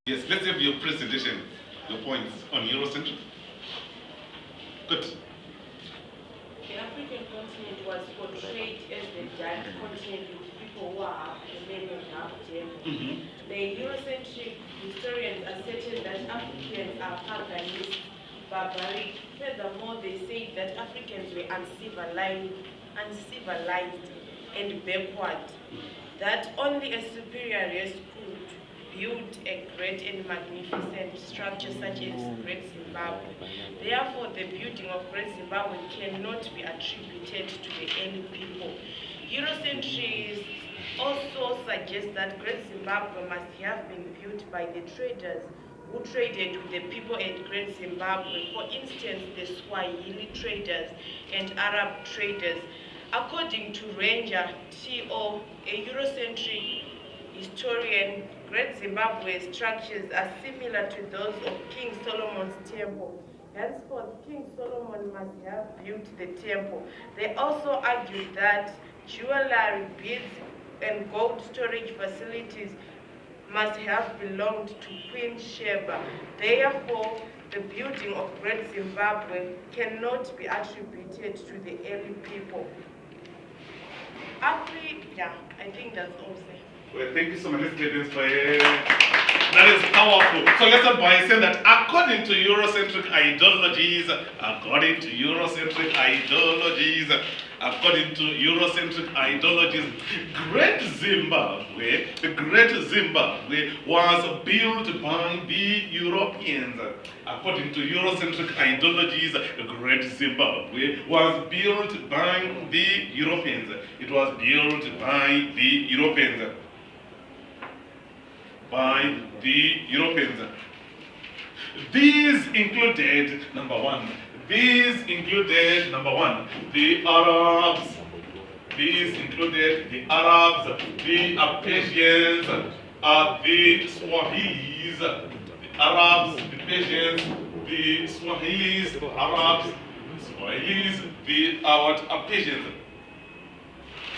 Yes, let's have your presentation, your points on Eurocentric. Good. The African continent was portrayed as the giant continent with people who are the men of half gem. The Eurocentric historians asserted that Africans are paganist, barbaric. Furthermore, they said that Africans were uncivilized and backward, that only a superior race could build a great and magnificent structure such as Great Zimbabwe. Therefore, the building of Great Zimbabwe cannot be attributed to the early people. Eurocentrists also suggest that Great Zimbabwe must have been built by the traders who traded with the people at Great Zimbabwe, for instance, the Swahili traders and Arab traders. According to Ranger T.O., a Eurocentric historian, Great Zimbabwe's structures are similar to those of King Solomon's temple. Henceforth, King Solomon must have built the temple. They also argue that jewelry, beads, and gold storage facilities must have belonged to Queen Sheba. Therefore, the building of Great Zimbabwe cannot be attributed to the early people. I think that's all. Well, thank you so much. Let's get this for that is powerful. So let's start by saying that according to Eurocentric ideologies, Great Zimbabwe was built by the Europeans. According to Eurocentric ideologies, Great Zimbabwe was built by the Europeans. It was built by the Europeans. These included, number one, the Arabs. These included the Arabs, the Persians, the Swahilis, the Arabs, the Persians, the Swahilis, Arabs, Swahilis, the Persians.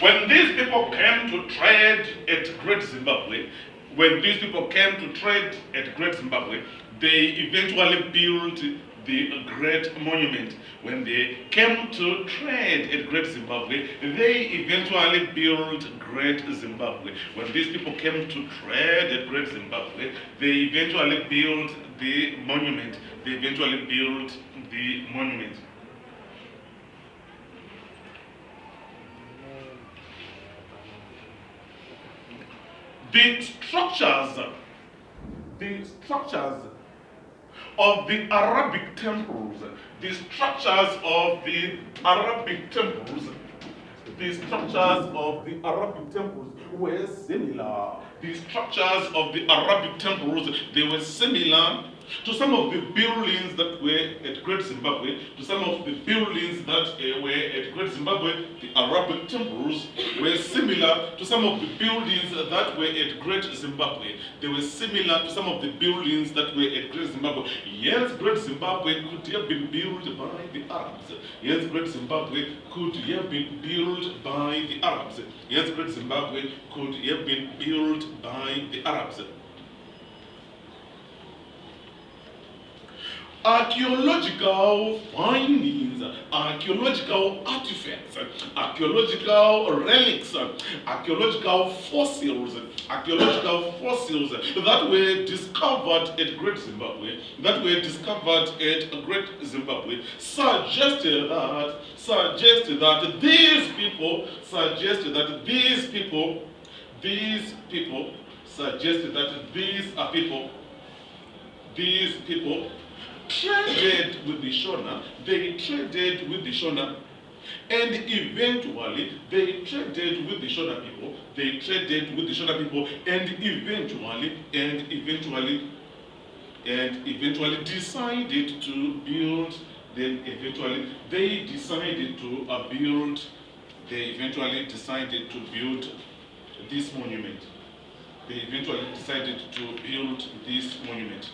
When these people came to trade at Great Zimbabwe, they eventually built the Great Monument. When they came to trade at Great Zimbabwe, they eventually built Great Zimbabwe. When these people came to trade at Great Zimbabwe, they eventually built the monument. The structures of the Arabic temples, were similar. The structures of the Arabic temples, they were similar to some of the buildings that were at Great Zimbabwe. The Arabic temples were similar to some of the buildings that were at Great Zimbabwe. They were similar to some of the buildings that were at Great Zimbabwe. Yes, Great Zimbabwe could have been built by the Arabs. Great Zimbabwe could have been built by the Arabs. Archaeological findings, archaeological artifacts, archaeological relics, archaeological fossils that were discovered at Great Zimbabwe, suggested that these people traded with the Shona. They traded with the Shona, and eventually they traded with the Shona people. And eventually decided to build. They eventually decided to build this monument.